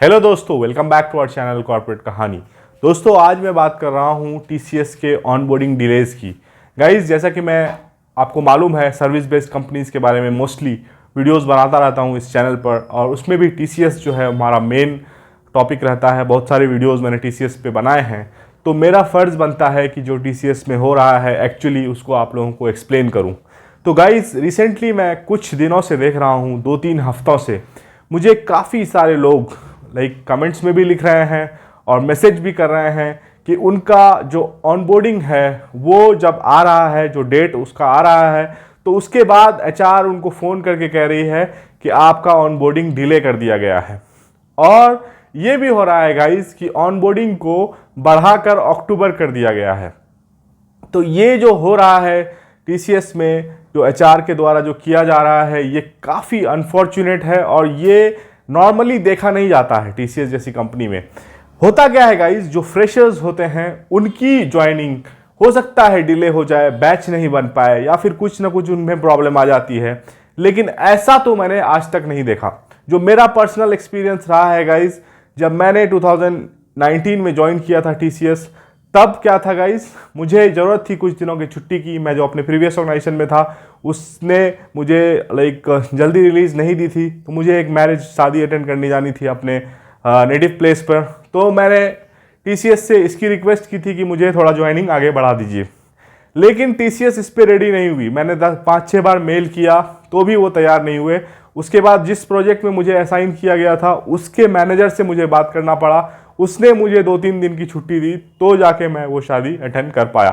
Hello दोस्तों, welcome back to our channel Corporate Kahani. दोस्तों, आज मैं बात कर रहा हूँ टीसीएस के ऑनबोर्डिंग डिलेज़ की। गाइस, जैसा कि मैं आपको मालूम है, सर्विस बेस्ड कंपनीज़ के बारे में मोस्टली वीडियोस बनाता रहता हूँ इस चैनल पर, और उसमें भी टीसीएस जो है हमारा मेन टॉपिक रहता है। बहुत सारे वीडियोज़ मैंने टीसीएस पे बनाए हैं, तो मेरा फ़र्ज़ बनता है कि जो टीसीएस में हो रहा है एक्चुअली उसको आप लोगों को एक्सप्लेन करूँ। तो गाइस, रिसेंटली मैं कुछ दिनों से देख रहा हूँ, 2-3 हफ्तों से मुझे काफ़ी सारे लोग कमेंट्स में भी लिख रहे हैं और मैसेज भी कर रहे हैं कि उनका जो ऑनबोर्डिंग है वो जब आ रहा है, जो डेट उसका आ रहा है, तो उसके बाद एचआर उनको फ़ोन करके कह रही है कि आपका ऑनबोर्डिंग डिले कर दिया गया है। और ये भी हो रहा है गाइस कि ऑनबोर्डिंग को बढ़ाकर अक्टूबर कर दिया गया है। तो ये जो हो रहा है टीसीएस में, जो एचआर के द्वारा जो किया जा रहा है, ये काफ़ी अनफॉर्चुनेट है और ये नॉर्मली देखा नहीं जाता है टीसीएस जैसी कंपनी में। होता क्या है गाइस, जो फ्रेशर्स होते हैं उनकी ज्वाइनिंग हो सकता है डिले हो जाए, बैच नहीं बन पाए, या फिर कुछ ना कुछ उनमें प्रॉब्लम आ जाती है। लेकिन ऐसा तो मैंने आज तक नहीं देखा। जो मेरा पर्सनल एक्सपीरियंस रहा है गाइस, जब मैंने 2019 में ज्वाइन किया था टीसीएस, तब क्या था गाइस, मुझे ज़रूरत थी कुछ दिनों की छुट्टी की। मैं जो अपने प्रीवियस ऑर्गेनाइजेशन में था उसने मुझे जल्दी रिलीज़ नहीं दी थी, तो मुझे एक मैरिज शादी अटेंड करनी जानी थी अपने नेटिव प्लेस पर। तो मैंने टीसीएस से इसकी रिक्वेस्ट की थी कि मुझे थोड़ा ज्वाइनिंग आगे बढ़ा दीजिए, लेकिन टीसीएस इस पर रेडी नहीं हुई। मैंने 5-6 बार मेल किया तो भी वो तैयार नहीं हुए। उसके बाद जिस प्रोजेक्ट में मुझे असाइन किया गया था उसके मैनेजर से मुझे बात करना पड़ा, उसने मुझे 2-3 दिन की छुट्टी दी, तो जाके मैं वो शादी अटेंड कर पाया।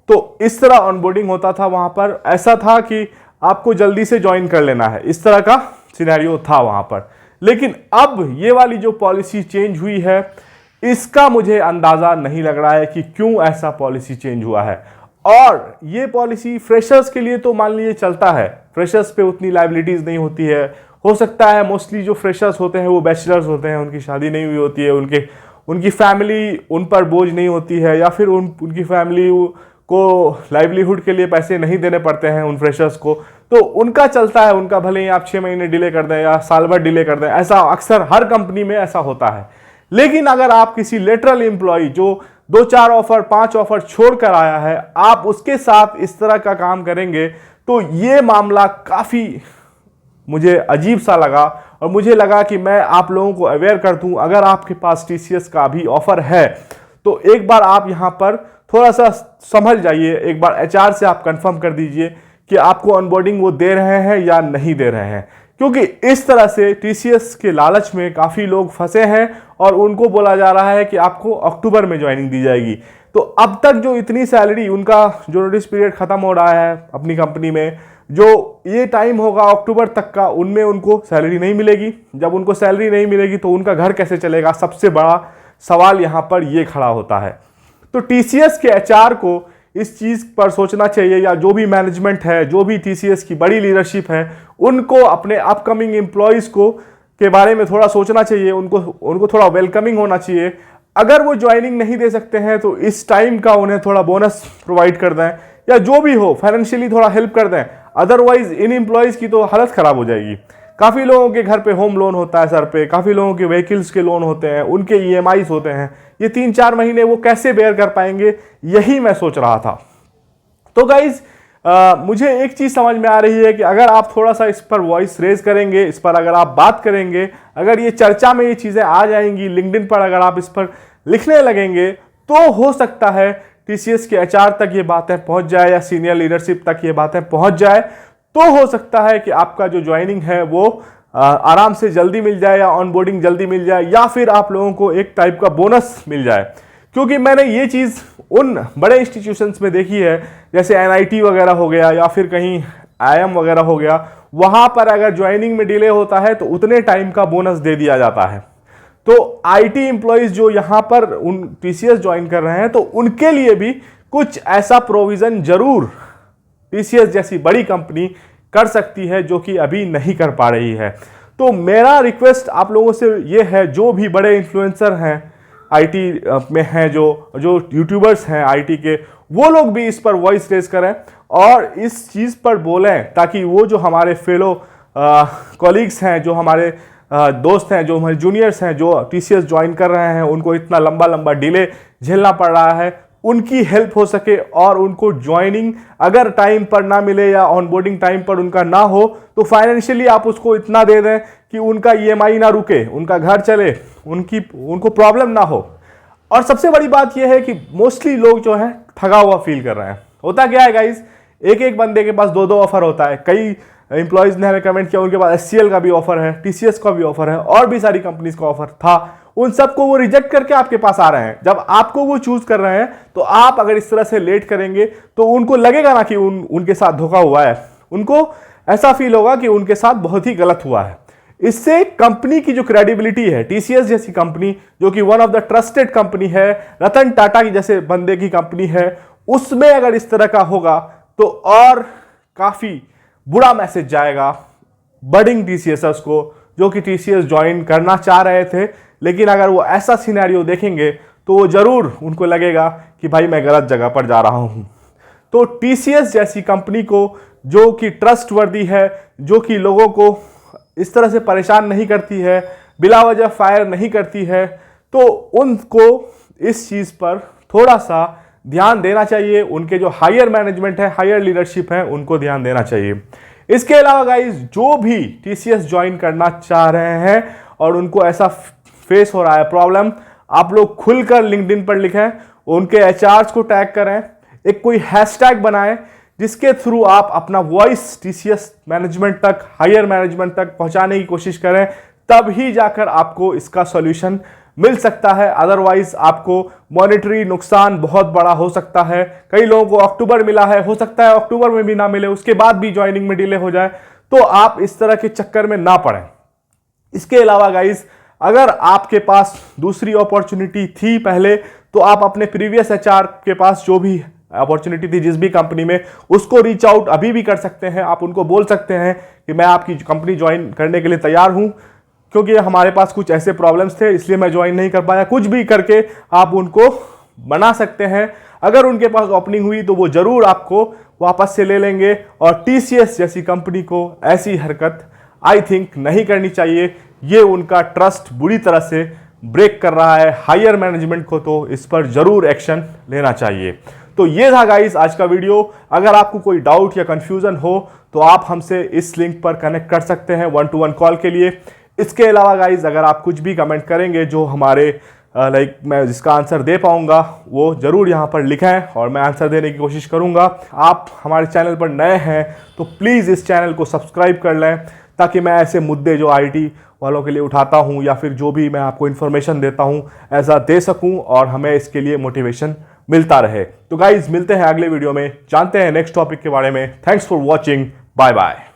तो इस तरह ऑनबोर्डिंग होता था वहाँ पर। ऐसा था कि आपको जल्दी से ज्वाइन कर लेना है, इस तरह का सिनेरियो था वहाँ पर। लेकिन अब ये वाली जो पॉलिसी चेंज हुई है, इसका मुझे अंदाज़ा नहीं लग रहा है कि क्यों ऐसा पॉलिसी चेंज हुआ है। और ये पॉलिसी फ्रेशर्स के लिए तो मान लीजिए चलता है, फ्रेशर्स पे उतनी लाइबिलिटीज़ नहीं होती है। हो सकता है मोस्टली जो फ्रेशर्स होते हैं वो बैचलर्स होते हैं, उनकी शादी नहीं हुई होती है, उनकी फैमिली उन पर बोझ नहीं होती है, या फिर उनकी फैमिली को लाइवलीहुड के लिए पैसे नहीं देने पड़ते हैं उन फ्रेशर्स को, तो उनका चलता है। उनका भले ही आप 6 महीने डिले कर दें या साल भर डिले कर दें, ऐसा अक्सर हर कंपनी में ऐसा होता है। लेकिन अगर आप किसी लेटरल एम्प्लॉय जो 2-4 ऑफर 5 ऑफर छोड़कर आया है, आप उसके साथ इस तरह का काम करेंगे, तो ये मामला काफ़ी मुझे अजीब सा लगा। और मुझे लगा कि मैं आप लोगों को अवेयर कर दूं, अगर आपके पास टीसीएस का भी ऑफर है तो एक बार आप यहां पर थोड़ा सा समझ जाइए, एक बार एचआर से आप कंफर्म कर दीजिए कि आपको ऑनबोर्डिंग वो दे रहे हैं या नहीं दे रहे हैं। क्योंकि इस तरह से टीसीएस के लालच में काफ़ी लोग फंसे हैं और उनको बोला जा रहा है कि आपको अक्टूबर में ज्वाइनिंग दी जाएगी। तो अब तक जो इतनी सैलरी, उनका जो नोटिस पीरियड ख़त्म हो रहा है अपनी कंपनी में, जो ये टाइम होगा अक्टूबर तक का, उनमें उनको सैलरी नहीं मिलेगी। जब उनको सैलरी नहीं मिलेगी तो उनका घर कैसे चलेगा, सबसे बड़ा सवाल यहाँ पर ये खड़ा होता है। तो टीसीएस के एचआर को इस चीज़ पर सोचना चाहिए, या जो भी मैनेजमेंट है, जो भी टीसीएस की बड़ी लीडरशिप है, उनको अपने अपकमिंग एम्प्लॉयज़ को के बारे में थोड़ा सोचना चाहिए। उनको थोड़ा वेलकमिंग होना चाहिए। अगर वो ज्वाइनिंग नहीं दे सकते हैं तो इस टाइम का उन्हें थोड़ा बोनस प्रोवाइड कर दें, या जो भी हो फाइनेंशियली थोड़ा हेल्प कर दें। अदरवाइज इन एम्प्लॉयज़ की तो हालत ख़राब हो जाएगी। काफ़ी लोगों के घर पे होम लोन होता है सर पे, काफ़ी लोगों के व्हीकल्स के लोन होते हैं, उनके ईएमआईज होते हैं। ये 3-4 महीने वो कैसे बेयर कर पाएंगे, यही मैं सोच रहा था। तो गाइज, मुझे एक चीज़ समझ में आ रही है कि अगर आप थोड़ा सा इस पर वॉइस रेज करेंगे, इस पर अगर आप बात करेंगे, अगर ये चर्चा में ये चीज़ें आ जाएंगी, लिंक्डइन पर अगर आप इस पर लिखने लगेंगे, तो हो सकता है टीसीएस के एचआर तक ये बातें पहुंच जाए, या सीनियर लीडरशिप तक ये बातें पहुंच जाए। तो हो सकता है कि आपका जो ज्वाइनिंग है वो आराम से जल्दी मिल जाए, या ऑनबोर्डिंग जल्दी मिल जाए, या फिर आप लोगों को एक टाइप का बोनस मिल जाए। क्योंकि मैंने ये चीज़ उन बड़े इंस्टीट्यूशंस में देखी है, जैसे एनआईटी वगैरह हो गया, या फिर कहीं आईएम वगैरह हो गया, वहाँ पर अगर ज्वाइनिंग में डिले होता है तो उतने टाइम का बोनस दे दिया जाता है। तो आईटी एम्प्लॉयज़ जो यहाँ पर उन टीसीएस ज्वाइन कर रहे हैं, तो उनके लिए भी कुछ ऐसा प्रोविज़न जरूर टीसीएस जैसी बड़ी कंपनी कर सकती है, जो कि अभी नहीं कर पा रही है। तो मेरा रिक्वेस्ट आप लोगों से ये है, जो भी बड़े इन्फ्लुएंसर हैं आईटी में हैं, जो यूट्यूबर्स हैं आईटी के, वो लोग भी इस पर वॉइस रेज करें और इस चीज़ पर बोलें, ताकि वो जो हमारे फेलो कॉलीग्स हैं, जो हमारे दोस्त हैं, जो हमारे जूनियर्स हैं, जो टीसीएस ज्वाइन कर रहे हैं, उनको इतना लंबा लंबा डिले झेलना पड़ रहा है, उनकी हेल्प हो सके और उनको ज्वाइनिंग अगर टाइम पर ना मिले या ऑनबोर्डिंग टाइम पर उनका ना हो तो फाइनेंशियली आप उसको इतना दे दें कि उनका ईएमआई ना रुके, उनका घर चले, उनको प्रॉब्लम ना हो। और सबसे बड़ी बात यह है कि मोस्टली लोग जो है ठगा हुआ फील कर रहे हैं। होता क्या है गाइज, एक एक बंदे के पास दो दो ऑफर होता है। कई एम्प्लॉयज़ ने हमें कमेंट किया उनके पास एचसीएल का भी ऑफर है, टीसीएस का भी ऑफर है और भी सारी कंपनीज का ऑफर था। उन सबको वो रिजेक्ट करके आपके पास आ रहे हैं। जब आपको वो चूज कर रहे हैं तो आप अगर इस तरह से लेट करेंगे तो उनको लगेगा ना कि उनके साथ धोखा हुआ है, उनको ऐसा फील होगा कि उनके साथ बहुत ही गलत हुआ है। इससे कंपनी की जो क्रेडिबिलिटी है, टीसीएस जैसी कंपनी जो कि one of the trusted company है, रतन टाटा की जैसे बंदे की कंपनी है, उसमें अगर इस तरह का होगा तो और काफी बुरा मैसेज जाएगा बडिंग टीसीएसर्स को जो कि टीसीएस ज्वाइन करना चाह रहे थे। लेकिन अगर वो ऐसा सिनेरियो देखेंगे तो वो जरूर उनको लगेगा कि भाई मैं गलत जगह पर जा रहा हूं। तो टीसीएस जैसी कंपनी को जो कि ट्रस्टवर्दी है, जो कि लोगों को इस तरह से परेशान नहीं करती है, बिला वजह फायर नहीं करती है, तो उनको इस चीज़ पर थोड़ा सा ध्यान देना चाहिए। उनके जो हायर मैनेजमेंट है, हायर लीडरशिप है, उनको ध्यान देना चाहिए। इसके अलावा गाइज जो भी टीसीएस ज्वाइन करना चाह रहे हैं और उनको ऐसा फेस हो रहा है प्रॉब्लम, आप लोग खुलकर लिंक्डइन पर लिखें, उनके एचआर्स को टैग करें, एक कोई हैशटैग बनाएं जिसके थ्रू आप अपना वॉइस टीसीएस मैनेजमेंट तक, हायर मैनेजमेंट तक पहुंचाने की कोशिश करें। तब ही जाकर आपको इसका सॉल्यूशन मिल सकता है, अदरवाइज आपको मॉनेटरी नुकसान बहुत बड़ा हो सकता है। कई लोगों को अक्टूबर मिला है, हो सकता है अक्टूबर में भी ना मिले, उसके बाद भी ज्वाइनिंग में डिले हो जाए। तो आप इस तरह के चक्कर में ना पड़ें। इसके अलावा गाइज अगर आपके पास दूसरी अपॉर्चुनिटी थी पहले, तो आप अपने प्रीवियस एचआर के पास जो भी अपॉर्चुनिटी थी जिस भी कंपनी में, उसको रीच आउट अभी भी कर सकते हैं। आप उनको बोल सकते हैं कि मैं आपकी कंपनी ज्वाइन करने के लिए तैयार हूं, क्योंकि हमारे पास कुछ ऐसे प्रॉब्लम्स थे इसलिए मैं ज्वाइन नहीं कर पाया। कुछ भी करके आप उनको बना सकते हैं। अगर उनके पास ओपनिंग हुई तो वो जरूर आपको वापस से ले लेंगे। और टीसीएस जैसी कंपनी को ऐसी हरकत आई थिंक नहीं करनी चाहिए। ये उनका ट्रस्ट बुरी तरह से ब्रेक कर रहा है। हायर मैनेजमेंट को तो इस पर जरूर एक्शन लेना चाहिए। तो ये था गाइस आज का वीडियो। अगर आपको कोई डाउट या कंफ्यूजन हो तो आप हमसे इस लिंक पर कनेक्ट कर सकते हैं 1-to-1 कॉल के लिए। इसके अलावा गाइज अगर आप कुछ भी कमेंट करेंगे जो हमारे मैं जिसका आंसर दे पाऊंगा वो जरूर यहाँ पर लिखें और मैं आंसर देने की कोशिश करूंगा। आप हमारे चैनल पर नए हैं तो प्लीज़ इस चैनल को सब्सक्राइब कर लें ताकि मैं ऐसे मुद्दे जो आईटी वालों के लिए उठाता हूँ या फिर जो भी मैं आपको इन्फॉर्मेशन देता हूँ ऐसा दे सकूँ और हमें इसके लिए मोटिवेशन मिलता रहे। तो गाइज मिलते हैं अगले वीडियो में, जानते हैं नेक्स्ट टॉपिक के बारे में। Thanks for watching, bye bye.